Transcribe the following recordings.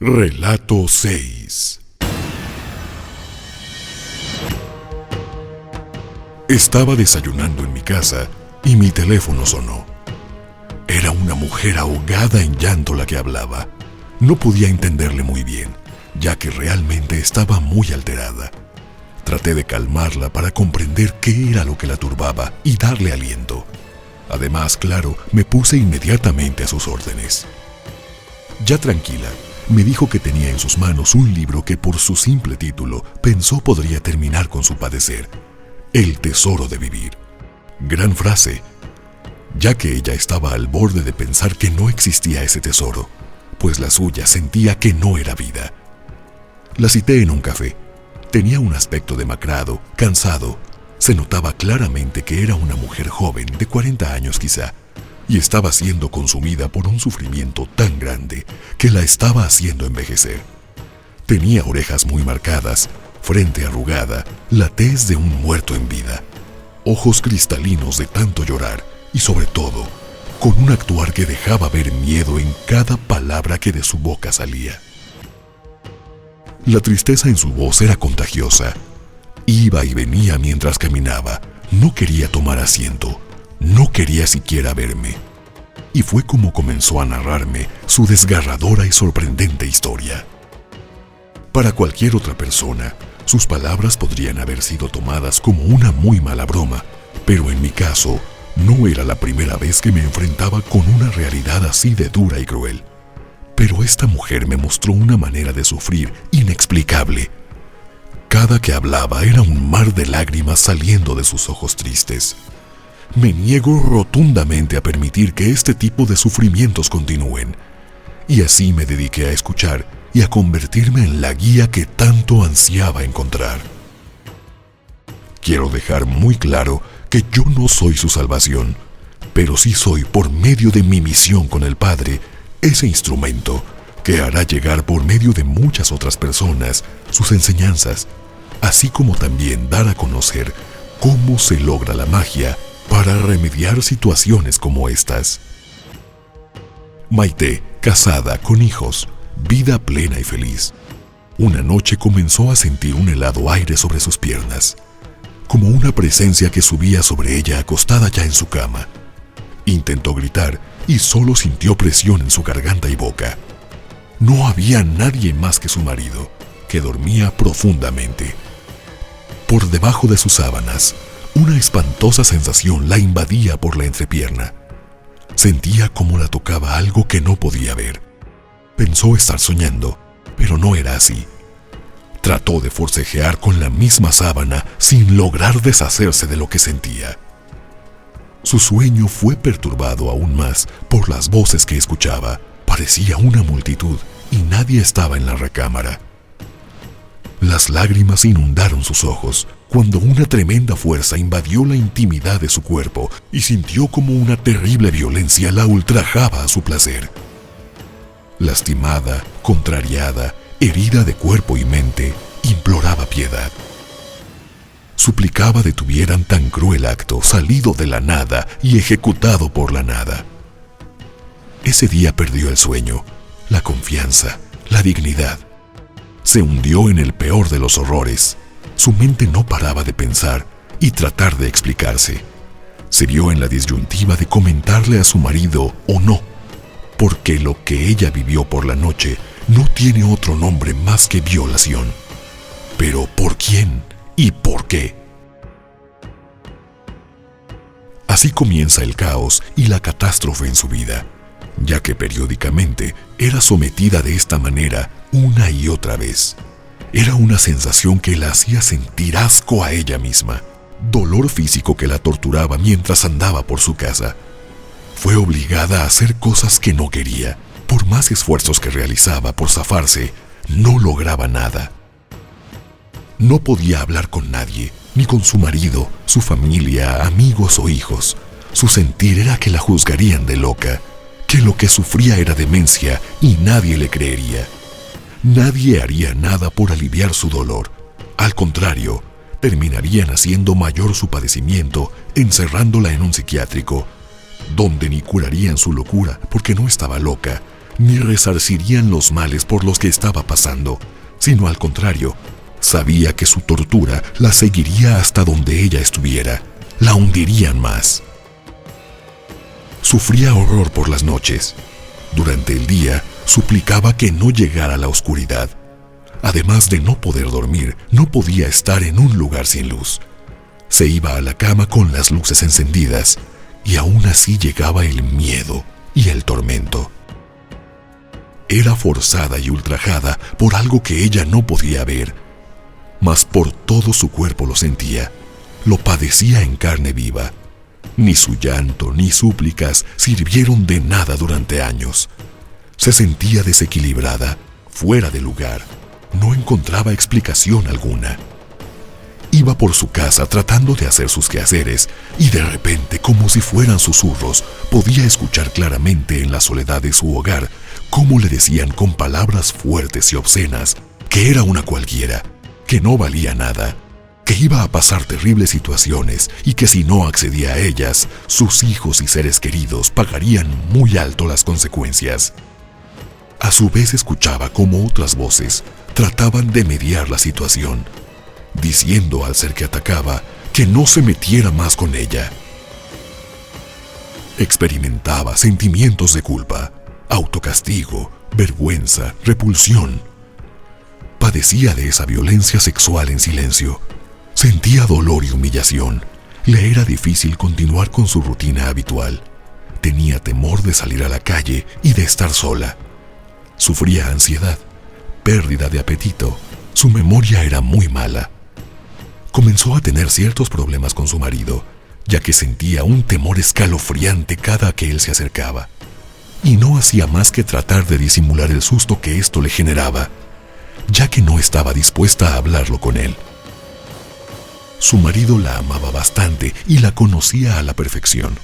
Relato 6. Estaba desayunando en mi casa y mi teléfono sonó. Era una mujer ahogada en llanto la que hablaba. No podía entenderle muy bien, ya que realmente estaba muy alterada. Traté de calmarla para comprender qué era lo que la turbaba y darle aliento. Además, claro, me puse inmediatamente a sus órdenes. Ya tranquila, me dijo que tenía en sus manos un libro que por su simple título pensó podría terminar con su padecer: El tesoro de vivir. Gran frase, ya que ella estaba al borde de pensar que no existía ese tesoro, pues la suya sentía que no era vida. La cité en un café. Tenía un aspecto demacrado, cansado. Se notaba claramente que era una mujer joven, de 40 años quizá, y estaba siendo consumida por un sufrimiento tan grande que la estaba haciendo envejecer. Tenía orejas muy marcadas, frente arrugada, la tez de un muerto en vida, ojos cristalinos de tanto llorar y sobre todo, con un actuar que dejaba ver miedo en cada palabra que de su boca salía. La tristeza en su voz era contagiosa. Iba y venía mientras caminaba. No quería tomar asiento. No quería siquiera verme. Y fue como comenzó a narrarme su desgarradora y sorprendente historia. Para cualquier otra persona, sus palabras podrían haber sido tomadas como una muy mala broma, pero en mi caso, no era la primera vez que me enfrentaba con una realidad así de dura y cruel. Pero esta mujer me mostró una manera de sufrir inexplicable. Cada que hablaba era un mar de lágrimas saliendo de sus ojos tristes. Me niego rotundamente a permitir que este tipo de sufrimientos continúen. Y así me dediqué a escuchar y a convertirme en la guía que tanto ansiaba encontrar. Quiero dejar muy claro que yo no soy su salvación, pero sí soy, por medio de mi misión con el Padre, ese instrumento que hará llegar por medio de muchas otras personas sus enseñanzas, así como también dar a conocer cómo se logra la magia para remediar situaciones como estas. Maite, casada, con hijos, vida plena y feliz. Una noche comenzó a sentir un helado aire sobre sus piernas, como una presencia que subía sobre ella acostada ya en su cama. Intentó gritar y solo sintió presión en su garganta y boca. No había nadie más que su marido, que dormía profundamente. Por debajo de sus sábanas, una espantosa sensación la invadía por la entrepierna. Sentía como la tocaba algo que no podía ver. Pensó estar soñando, pero no era así. Trató de forcejear con la misma sábana sin lograr deshacerse de lo que sentía. Su sueño fue perturbado aún más por las voces que escuchaba. Parecía una multitud y nadie estaba en la recámara. Las lágrimas inundaron sus ojos cuando una tremenda fuerza invadió la intimidad de su cuerpo y sintió como una terrible violencia la ultrajaba a su placer. Lastimada, contrariada, herida de cuerpo y mente, imploraba piedad. Suplicaba detuvieran tan cruel acto salido de la nada y ejecutado por la nada. Ese día perdió el sueño, la confianza, la dignidad. Se hundió en el peor de los horrores. Su mente no paraba de pensar y tratar de explicarse. Se vio en la disyuntiva de comentarle a su marido o no, porque lo que ella vivió por la noche no tiene otro nombre más que violación. Pero ¿por quién y por qué? Así comienza el caos y la catástrofe en su vida, ya que periódicamente era sometida de esta manera una y otra vez. Era una sensación que la hacía sentir asco a ella misma, dolor físico que la torturaba mientras andaba por su casa. Fue obligada a hacer cosas que no quería. Por más esfuerzos que realizaba por zafarse, no lograba nada. No podía hablar con nadie, ni con su marido, su familia, amigos o hijos. Su sentir era que la juzgarían de loca, que lo que sufría era demencia y nadie le creería. Nadie haría nada por aliviar su dolor. Al contrario, terminarían haciendo mayor su padecimiento, encerrándola en un psiquiátrico, donde ni curarían su locura porque no estaba loca, ni resarcirían los males por los que estaba pasando, sino al contrario, sabía que su tortura la seguiría hasta donde ella estuviera, la hundirían más. Sufría horror por las noches. Durante el día, suplicaba que no llegara la oscuridad. Además de no poder dormir, no podía estar en un lugar sin luz. Se iba a la cama con las luces encendidas, y aún así llegaba el miedo y el tormento. Era forzada y ultrajada por algo que ella no podía ver, mas por todo su cuerpo lo sentía, lo padecía en carne viva. Ni su llanto ni súplicas sirvieron de nada durante años. Se sentía desequilibrada, fuera de lugar, no encontraba explicación alguna. Iba por su casa tratando de hacer sus quehaceres y de repente, como si fueran susurros, podía escuchar claramente en la soledad de su hogar cómo le decían con palabras fuertes y obscenas que era una cualquiera, que no valía nada, que iba a pasar terribles situaciones y que si no accedía a ellas, sus hijos y seres queridos pagarían muy alto las consecuencias. A su vez escuchaba cómo otras voces trataban de mediar la situación, diciendo al ser que atacaba que no se metiera más con ella. Experimentaba sentimientos de culpa, autocastigo, vergüenza, repulsión. Padecía de esa violencia sexual en silencio. Sentía dolor y humillación. Le era difícil continuar con su rutina habitual. Tenía temor de salir a la calle y de estar sola. Sufría ansiedad, pérdida de apetito. Su memoria era muy mala. Comenzó a tener ciertos problemas con su marido, ya que sentía un temor escalofriante cada que él se acercaba. Y no hacía más que tratar de disimular el susto que esto le generaba, ya que no estaba dispuesta a hablarlo con él. Su marido la amaba bastante y la conocía a la perfección,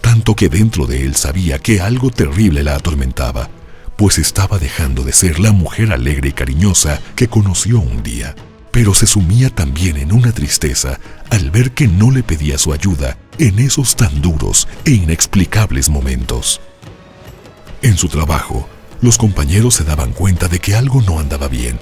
tanto que dentro de él sabía que algo terrible la atormentaba, pues estaba dejando de ser la mujer alegre y cariñosa que conoció un día. Pero se sumía también en una tristeza al ver que no le pedía su ayuda en esos tan duros e inexplicables momentos. En su trabajo, los compañeros se daban cuenta de que algo no andaba bien,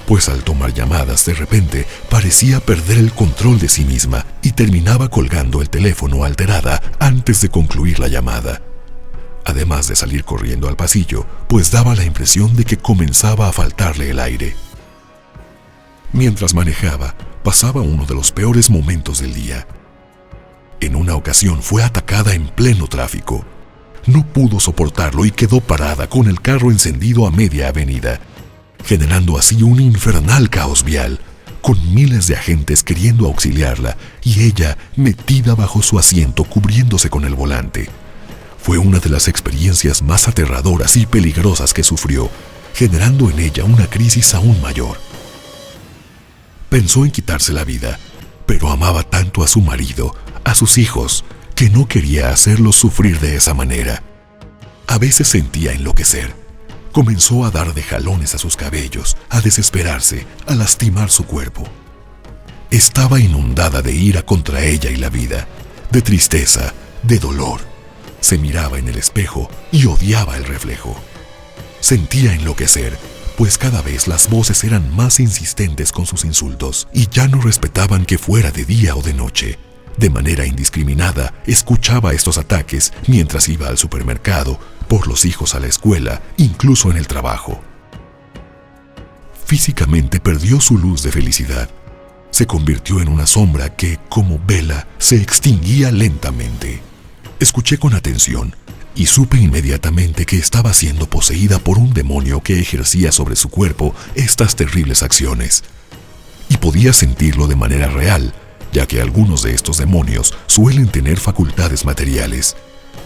pues al tomar llamadas de repente parecía perder el control de sí misma y terminaba colgando el teléfono alterada antes de concluir la llamada. Además de salir corriendo al pasillo, pues daba la impresión de que comenzaba a faltarle el aire. Mientras manejaba, pasaba uno de los peores momentos del día. En una ocasión fue atacada en pleno tráfico. No pudo soportarlo y quedó parada con el carro encendido a media avenida, generando así un infernal caos vial, con miles de agentes queriendo auxiliarla y ella metida bajo su asiento cubriéndose con el volante. Fue una de las experiencias más aterradoras y peligrosas que sufrió, generando en ella una crisis aún mayor. Pensó en quitarse la vida, pero amaba tanto a su marido, a sus hijos, que no quería hacerlos sufrir de esa manera. A veces sentía enloquecer. Comenzó a dar de jalones a sus cabellos, a desesperarse, a lastimar su cuerpo. Estaba inundada de ira contra ella y la vida, de tristeza, de dolor. Se miraba en el espejo y odiaba el reflejo. Sentía enloquecer, pues cada vez las voces eran más insistentes con sus insultos y ya no respetaban que fuera de día o de noche. De manera indiscriminada, escuchaba estos ataques mientras iba al supermercado, por los hijos a la escuela, incluso en el trabajo. Físicamente perdió su luz de felicidad. Se convirtió en una sombra que, como vela, se extinguía lentamente. Escuché con atención y supe inmediatamente que estaba siendo poseída por un demonio que ejercía sobre su cuerpo estas terribles acciones. Y podía sentirlo de manera real, ya que algunos de estos demonios suelen tener facultades materiales,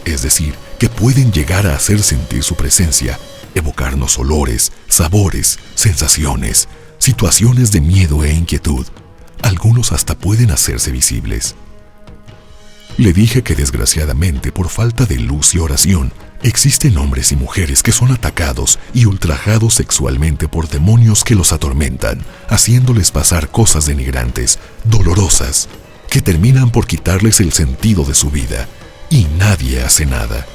es decir, que pueden llegar a hacer sentir su presencia, evocarnos olores, sabores, sensaciones, situaciones de miedo e inquietud. Algunos hasta pueden hacerse visibles. Le dije que desgraciadamente, por falta de luz y oración, existen hombres y mujeres que son atacados y ultrajados sexualmente por demonios que los atormentan, haciéndoles pasar cosas denigrantes, dolorosas, que terminan por quitarles el sentido de su vida, y nadie hace nada.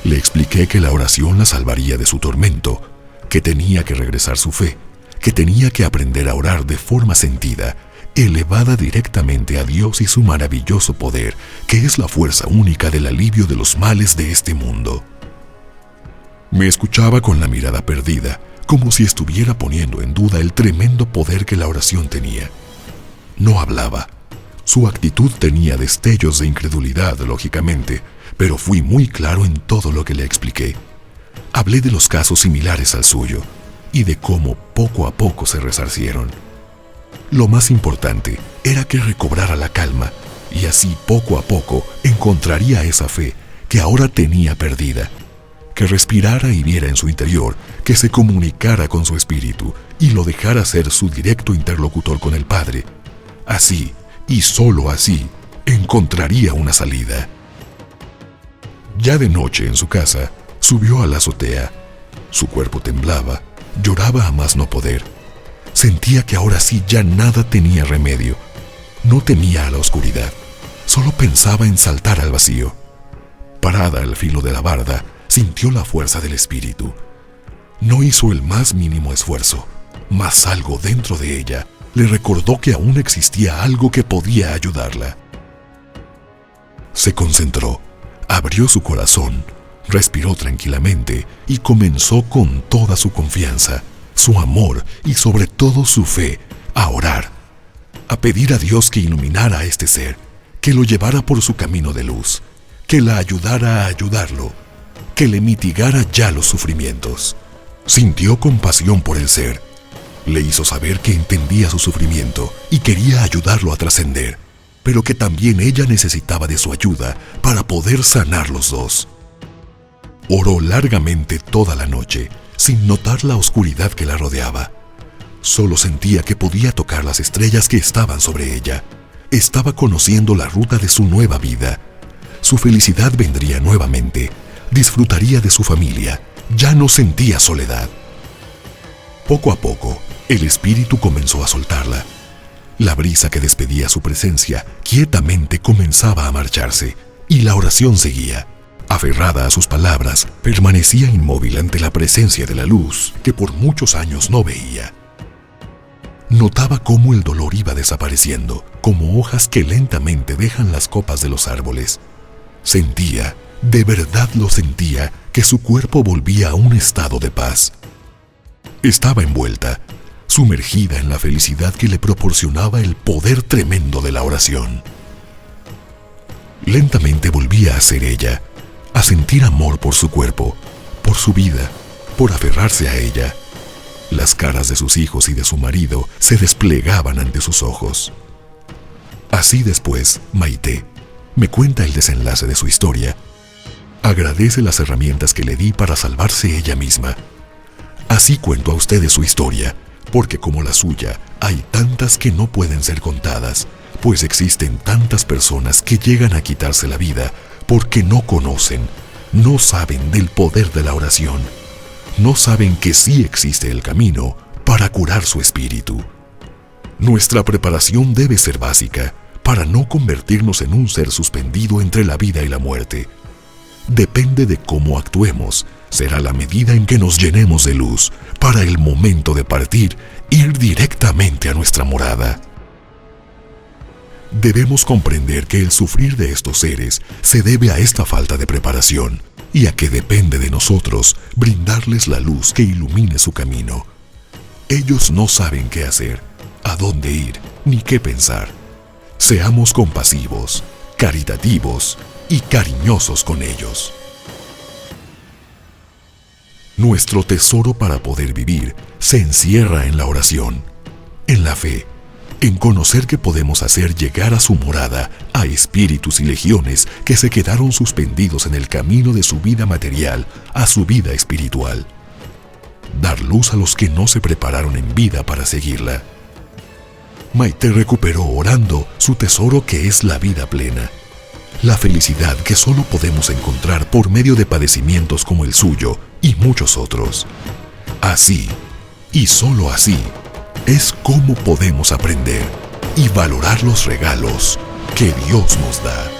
Le expliqué que la oración la salvaría de su tormento, que tenía que regresar su fe, que tenía que aprender a orar de forma sentida, elevada directamente a Dios y su maravilloso poder, que es la fuerza única del alivio de los males de este mundo. Me escuchaba con la mirada perdida, como si estuviera poniendo en duda el tremendo poder que la oración tenía. No hablaba. Su actitud tenía destellos de incredulidad, lógicamente, pero fui muy claro en todo lo que le expliqué. Hablé de los casos similares al suyo y de cómo poco a poco se resarcieron. Lo más importante era que recobrara la calma y así poco a poco encontraría esa fe que ahora tenía perdida, que respirara y viera en su interior, que se comunicara con su espíritu y lo dejara ser su directo interlocutor con el Padre. Así, y solo así, encontraría una salida. Ya de noche en su casa, subió a la azotea. Su cuerpo temblaba, lloraba a más no poder. Sentía que ahora sí ya nada tenía remedio. No temía a la oscuridad, solo pensaba en saltar al vacío. Parada al filo de la barda, sintió la fuerza del espíritu. No hizo el más mínimo esfuerzo, mas algo dentro de ella le recordó que aún existía algo que podía ayudarla. Se concentró, abrió su corazón, respiró tranquilamente y comenzó con toda su confianza, su amor y sobre todo su fe a orar, a pedir a Dios que iluminara a este ser, que lo llevara por su camino de luz, que la ayudara a ayudarlo, que le mitigara ya los sufrimientos. Sintió compasión por el ser. Le hizo saber que entendía su sufrimiento y quería ayudarlo a trascender, pero que también ella necesitaba de su ayuda para poder sanar los dos. Oró largamente toda la noche, sin notar la oscuridad que la rodeaba. Solo sentía que podía tocar las estrellas que estaban sobre ella. Estaba conociendo la ruta de su nueva vida. Su felicidad vendría nuevamente. Disfrutaría de su familia. Ya no sentía soledad. Poco a poco, el espíritu comenzó a soltarla. La brisa que despedía su presencia quietamente comenzaba a marcharse, y la oración seguía. Aferrada a sus palabras, permanecía inmóvil ante la presencia de la luz que por muchos años no veía. Notaba cómo el dolor iba desapareciendo, como hojas que lentamente dejan las copas de los árboles. Sentía, de verdad lo sentía, que su cuerpo volvía a un estado de paz. Estaba envuelta, sumergida en la felicidad que le proporcionaba el poder tremendo de la oración. Lentamente volvía a ser ella, a sentir amor por su cuerpo, por su vida, por aferrarse a ella. Las caras de sus hijos y de su marido se desplegaban ante sus ojos. Así después, Maite me cuenta el desenlace de su historia. Agradece las herramientas que le di para salvarse ella misma. Así cuento a ustedes su historia, porque como la suya, hay tantas que no pueden ser contadas, pues existen tantas personas que llegan a quitarse la vida porque no conocen, no saben del poder de la oración, no saben que sí existe el camino para curar su espíritu. Nuestra preparación debe ser básica para no convertirnos en un ser suspendido entre la vida y la muerte. Depende de cómo actuemos, será la medida en que nos llenemos de luz para el momento de partir, ir directamente a nuestra morada. Debemos comprender que el sufrir de estos seres se debe a esta falta de preparación y a que depende de nosotros brindarles la luz que ilumine su camino. Ellos no saben qué hacer, a dónde ir, ni qué pensar. Seamos compasivos, caritativos y cariñosos con ellos. Nuestro tesoro para poder vivir se encierra en la oración, en la fe, en conocer que podemos hacer llegar a su morada a espíritus y legiones que se quedaron suspendidos en el camino de su vida material a su vida espiritual. Dar luz a los que no se prepararon en vida para seguirla. Maite recuperó orando su tesoro que es la vida plena, la felicidad que solo podemos encontrar por medio de padecimientos como el suyo y muchos otros. Así, y solo así, es como podemos aprender y valorar los regalos que Dios nos da.